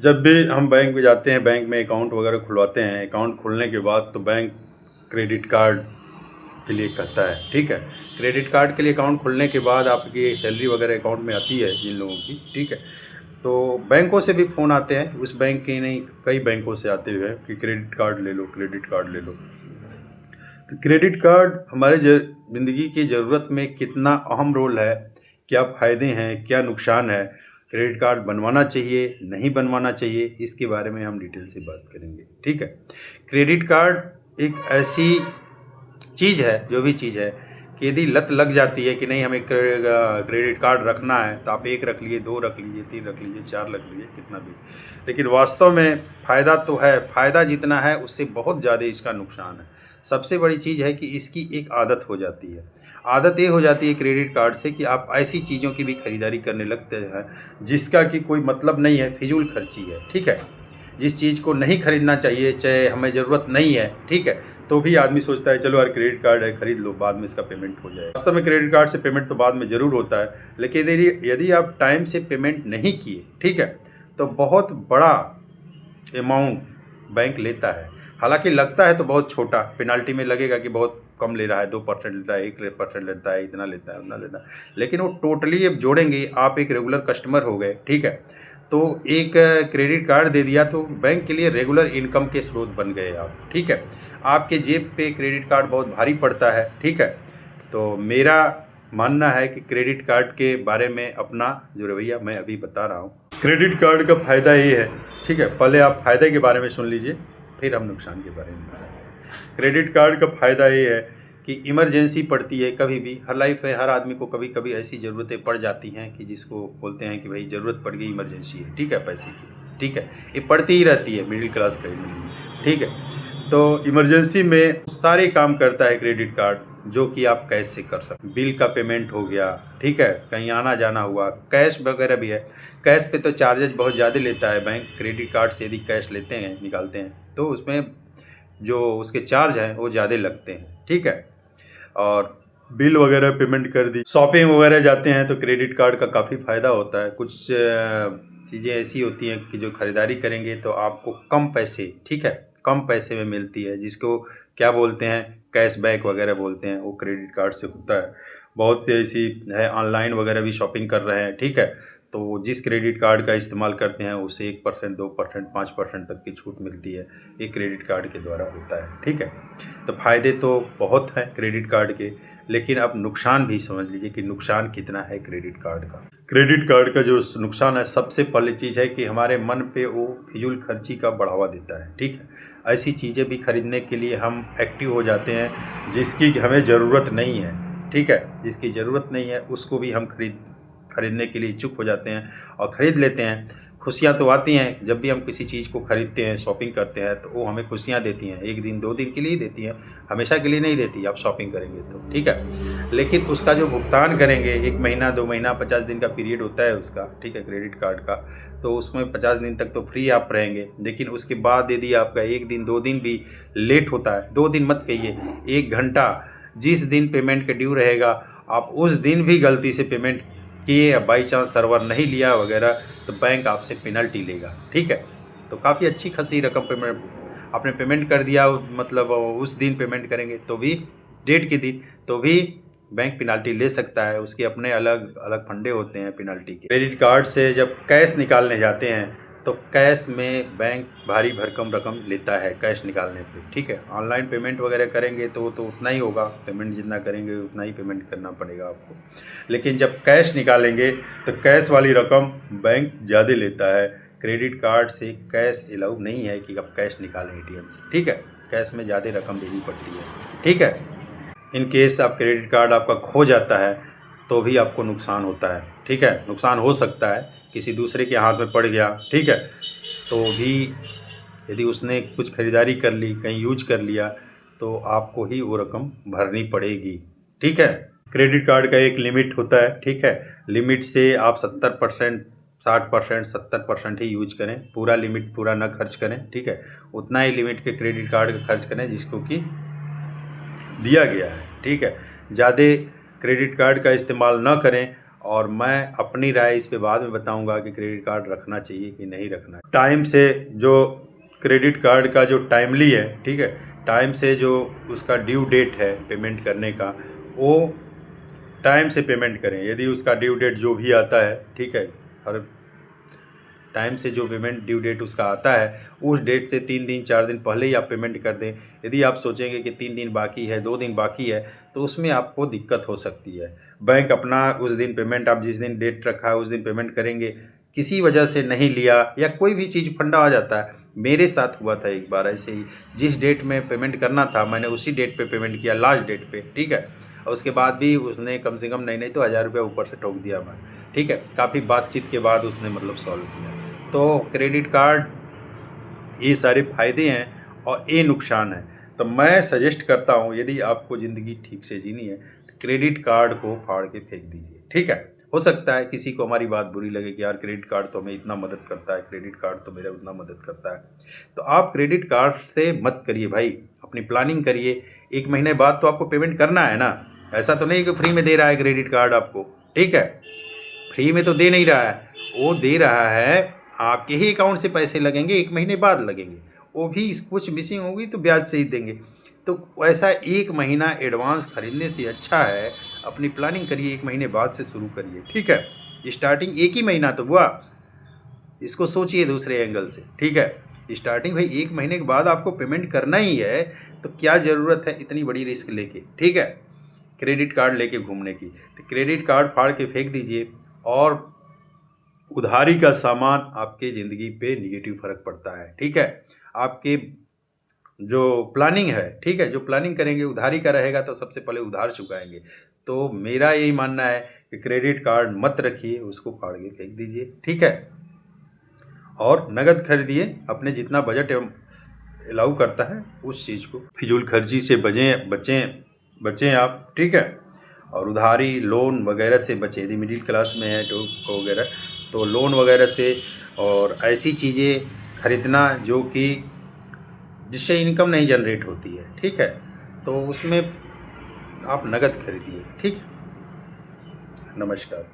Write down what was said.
जब भी हम बैंक में जाते हैं, बैंक में अकाउंट वगैरह खुलवाते हैं, अकाउंट खुलने के बाद तो बैंक क्रेडिट कार्ड के लिए कहता है, ठीक है। क्रेडिट कार्ड के लिए अकाउंट खुलने के बाद आपकी सैलरी वगैरह अकाउंट में आती है जिन लोगों की, ठीक है। तो बैंकों से भी फ़ोन आते हैं, उस बैंक के नहीं कई बैंकों से आते हुए कि क्रेडिट कार्ड ले लो, क्रेडिट कार्ड ले लो। तो क्रेडिट कार्ड हमारे ज़िंदगी की ज़रूरत में कितना अहम रोल है, क्या फ़ायदे हैं, क्या नुकसान है, क्रेडिट कार्ड बनवाना चाहिए, नहीं बनवाना चाहिए, इसके बारे में हम डिटेल से बात करेंगे, ठीक है। क्रेडिट कार्ड एक ऐसी चीज़ है, जो भी चीज़ है कि यदि लत लग जाती है कि नहीं हमें क्रेडिट कार्ड रखना है, तो आप 1 रख लिए, 2 रख लीजिए, 3 रख लीजिए, 4 रख लीजिए, कितना भी। लेकिन वास्तव में फ़ायदा तो है, फ़ायदा जितना है उससे बहुत ज़्यादा इसका नुकसान है। सबसे बड़ी चीज़ है कि इसकी एक आदत हो जाती है। आदत ये हो जाती है क्रेडिट कार्ड से कि आप ऐसी चीज़ों की भी खरीदारी करने लगते हैं जिसका कि कोई मतलब नहीं है, फिजूल खर्ची है, ठीक है। जिस चीज़ को नहीं खरीदना चाहिए, चाहे हमें ज़रूरत नहीं है, ठीक है, तो भी आदमी सोचता है चलो यार क्रेडिट कार्ड है, खरीद लो, बाद में इसका पेमेंट हो जाएगा। वास्तव में क्रेडिट कार्ड से पेमेंट तो बाद में ज़रूर होता है, लेकिन यदि आप टाइम से पेमेंट नहीं किए, ठीक है, तो बहुत बड़ा अमाउंट बैंक लेता है। हालांकि लगता है तो बहुत छोटा, पेनाल्टी में लगेगा कि बहुत कम ले रहा है, 2% लेता है, 1% लेता है, इतना लेता है, उतना लेता है, लेकिन वो टोटली अब जोड़ेंगे, आप एक रेगुलर कस्टमर हो गए, ठीक है। तो एक क्रेडिट कार्ड दे दिया तो बैंक के लिए रेगुलर इनकम के स्रोत बन गए आप, ठीक है। आपके जेब पे क्रेडिट कार्ड बहुत भारी पड़ता है, ठीक है। तो मेरा मानना है कि क्रेडिट कार्ड के बारे में अपना जो रवैया मैं अभी बता रहा हूँ, क्रेडिट कार्ड का फ़ायदा ये है, ठीक है। पहले आप फ़ायदे के बारे में सुन लीजिए, फिर हम नुकसान के बारे में बताएंगे। क्रेडिट कार्ड का फ़ायदा ये है कि इमरजेंसी पड़ती है कभी भी, हर लाइफ में हर आदमी को कभी कभी ऐसी ज़रूरतें पड़ जाती हैं कि जिसको बोलते हैं कि भाई ज़रूरत पड़ गई, इमरजेंसी है, ठीक है, पैसे की, ठीक है, ये पड़ती ही रहती है मिडिल क्लास फैमिली में, ठीक है। तो इमरजेंसी में सारे काम करता है क्रेडिट कार्ड, जो कि आप कैश से कर सकते। बिल का पेमेंट हो गया, ठीक है, कहीं आना जाना हुआ, कैश वगैरह भी है। कैश पे तो चार्जेज बहुत ज़्यादा लेता है बैंक, क्रेडिट कार्ड से यदि कैश लेते हैं, निकालते हैं, तो उसमें जो उसके चार्ज हैं वो ज़्यादा लगते हैं, ठीक है। और बिल वगैरह पेमेंट कर दी, शॉपिंग वगैरह जाते हैं तो क्रेडिट कार्ड का काफ़ी फ़ायदा होता है। कुछ चीज़ें ऐसी होती हैं कि जो ख़रीदारी करेंगे तो आपको कम पैसे, ठीक है, कम पैसे में मिलती है, जिसको क्या बोलते हैं, कैशबैक वगैरह बोलते हैं, वो क्रेडिट कार्ड से होता है। बहुत सी ऐसी है, ऑनलाइन वगैरह भी शॉपिंग कर रहे हैं, ठीक है, तो जिस क्रेडिट कार्ड का इस्तेमाल करते हैं उसे 1%, 2%, 5% तक की छूट मिलती है। ये क्रेडिट कार्ड के द्वारा होता है, ठीक है। तो फ़ायदे तो बहुत हैं क्रेडिट कार्ड के, लेकिन अब नुकसान भी समझ लीजिए कि नुकसान कितना है क्रेडिट कार्ड का। क्रेडिट कार्ड का जो नुकसान है, सबसे पहली चीज़ है कि हमारे मन पे वो फिजूल खर्ची का बढ़ावा देता है, ठीक है। ऐसी चीज़ें भी खरीदने के लिए हम एक्टिव हो जाते हैं जिसकी हमें ज़रूरत नहीं है, ठीक है, जिसकी ज़रूरत नहीं है उसको भी हम खरीदने के लिए इच्छुक हो जाते हैं और ख़रीद लेते हैं। खुशियाँ तो आती हैं जब भी हम किसी चीज़ को ख़रीदते हैं, शॉपिंग करते हैं, तो वो हमें खुशियाँ देती हैं, 1 दिन 2 दिन के लिए ही देती हैं, हमेशा के लिए नहीं देती। आप शॉपिंग करेंगे तो, ठीक है, लेकिन उसका जो भुगतान करेंगे, 1 महीना 2 महीना 50 दिन का पीरियड होता है उसका, ठीक है, क्रेडिट कार्ड का, तो उसमें 50 दिन तक तो फ्री आप रहेंगे। लेकिन उसके बाद यदि आपका 1 दिन 2 दिन भी लेट होता है, 2 दिन मत कहिए, 1 घंटा, जिस दिन पेमेंट का ड्यू रहेगा आप उस दिन भी गलती से पेमेंट किए या बाई चांस सर्वर नहीं लिया वगैरह, तो बैंक आपसे पेनल्टी लेगा, ठीक है। तो काफ़ी अच्छी खासी रकम पेमेंट आपने पेमेंट कर दिया, मतलब उस दिन पेमेंट करेंगे तो भी, डेट के दिन, तो भी बैंक पेनल्टी ले सकता है। उसके अपने अलग अलग फंडे होते हैं पेनल्टी के। क्रेडिट कार्ड से जब कैश निकालने जाते हैं तो कैश में बैंक भारी भरकम रकम लेता है कैश निकालने पे, ठीक है। ऑनलाइन पेमेंट वगैरह करेंगे तो उतना ही होगा, पेमेंट जितना करेंगे उतना ही पेमेंट करना पड़ेगा आपको। लेकिन जब कैश निकालेंगे तो कैश वाली रकम बैंक ज़्यादा लेता है। क्रेडिट कार्ड से कैश अलाउ नहीं है कि आप कैश निकालें एटीएम से, ठीक है, कैश में ज़्यादा रकम देनी पड़ती है, ठीक है। इन केस आप क्रेडिट कार्ड आपका खो जाता है तो भी आपको नुकसान होता है, ठीक है, नुकसान हो सकता है, किसी दूसरे के हाथ में पड़ गया, ठीक है, तो भी यदि उसने कुछ खरीदारी कर ली, कहीं यूज कर लिया, तो आपको ही वो रकम भरनी पड़ेगी, ठीक है। क्रेडिट कार्ड का एक लिमिट होता है, ठीक है, लिमिट से आप 70%, 60%, 70% ही यूज करें, पूरा लिमिट पूरा ना खर्च करें, ठीक है। उतना ही लिमिट के क्रेडिट कार्ड का खर्च करें जिसको कि दिया गया है, ठीक है। ज़्यादा क्रेडिट कार्ड का इस्तेमाल ना करें और मैं अपनी राय इस पे बाद में बताऊंगा कि क्रेडिट कार्ड रखना चाहिए कि नहीं रखना है। टाइम से जो क्रेडिट कार्ड का जो टाइमली है, ठीक है, टाइम से जो उसका ड्यू डेट है पेमेंट करने का, वो टाइम से पेमेंट करें। यदि उसका ड्यू डेट जो भी आता है, ठीक है, हर टाइम से जो पेमेंट ड्यू डेट उसका आता है, उस डेट से 3 दिन 4 दिन पहले ही आप पेमेंट कर दें। यदि आप सोचेंगे कि 3 दिन बाकी है, 2 दिन बाकी है, तो उसमें आपको दिक्कत हो सकती है। बैंक अपना उस दिन पेमेंट, आप जिस दिन डेट रखा है उस दिन पेमेंट करेंगे, किसी वजह से नहीं लिया या कोई भी चीज़ फंडा आ जाता है। मेरे साथ हुआ था एक बार ऐसे ही, जिस डेट में पेमेंट करना था मैंने उसी डेट पे पेमेंट किया, लास्ट डेट पे, ठीक है, और उसके बाद भी उसने कम से कम नहीं तो 1000 रुपये ऊपर से ठोक दिया मैं, ठीक है। काफ़ी बातचीत के बाद उसने मतलब सॉल्व किया। तो क्रेडिट कार्ड ये सारे फ़ायदे हैं और ये नुकसान है। तो मैं सजेस्ट करता हूँ, यदि आपको ज़िंदगी ठीक से जीनी है तो क्रेडिट कार्ड को फाड़ के फेंक दीजिए, ठीक है। हो सकता है किसी को हमारी बात बुरी लगे कि यार क्रेडिट कार्ड तो हमें इतना मदद करता है, क्रेडिट कार्ड तो मेरा उतना मदद करता है। तो आप क्रेडिट कार्ड से मत करिए भाई, अपनी प्लानिंग करिए। 1 महीने बाद तो आपको पेमेंट करना है ना, ऐसा तो नहीं कि फ्री में दे रहा है क्रेडिट कार्ड आपको, ठीक है। फ्री में तो दे नहीं रहा है, वो दे रहा है, आपके ही अकाउंट से पैसे लगेंगे, 1 महीने बाद लगेंगे, वो भी कुछ मिसिंग होगी तो ब्याज से ही देंगे। तो ऐसा 1 महीना एडवांस खरीदने से अच्छा है अपनी प्लानिंग करिए, 1 महीने बाद से शुरू करिए, ठीक है। स्टार्टिंग 1 ही महीना तो हुआ, इसको सोचिए दूसरे एंगल से, ठीक है। स्टार्टिंग भाई 1 महीने के बाद आपको पेमेंट करना ही है, तो क्या ज़रूरत है इतनी बड़ी रिस्क लेके, ठीक है, क्रेडिट कार्ड लेके घूमने की। तो क्रेडिट कार्ड फाड़ के फेंक दीजिए। और उधारी का सामान आपके ज़िंदगी पे निगेटिव फ़र्क पड़ता है, ठीक है। आपके जो प्लानिंग है, ठीक है, जो प्लानिंग करेंगे उधारी का रहेगा तो सबसे पहले उधार चुकाएंगे। तो मेरा यही मानना है कि क्रेडिट कार्ड मत रखिए, उसको फाड़ के फेंक दीजिए, ठीक है। और नगद खरीदिए, अपने जितना बजट अलाउ करता है उस चीज़ को, फिजूल खर्ची से बचें आप, ठीक है। और उधारी, लोन वगैरह से बचें। यदि मिडिल क्लास में है तो वगैरह, तो लोन वगैरह से और ऐसी चीज़ें खरीदना जो कि जिससे इनकम नहीं जनरेट होती है, ठीक है, तो उसमें आप नगद खरीदिए, ठीक है। नमस्कार।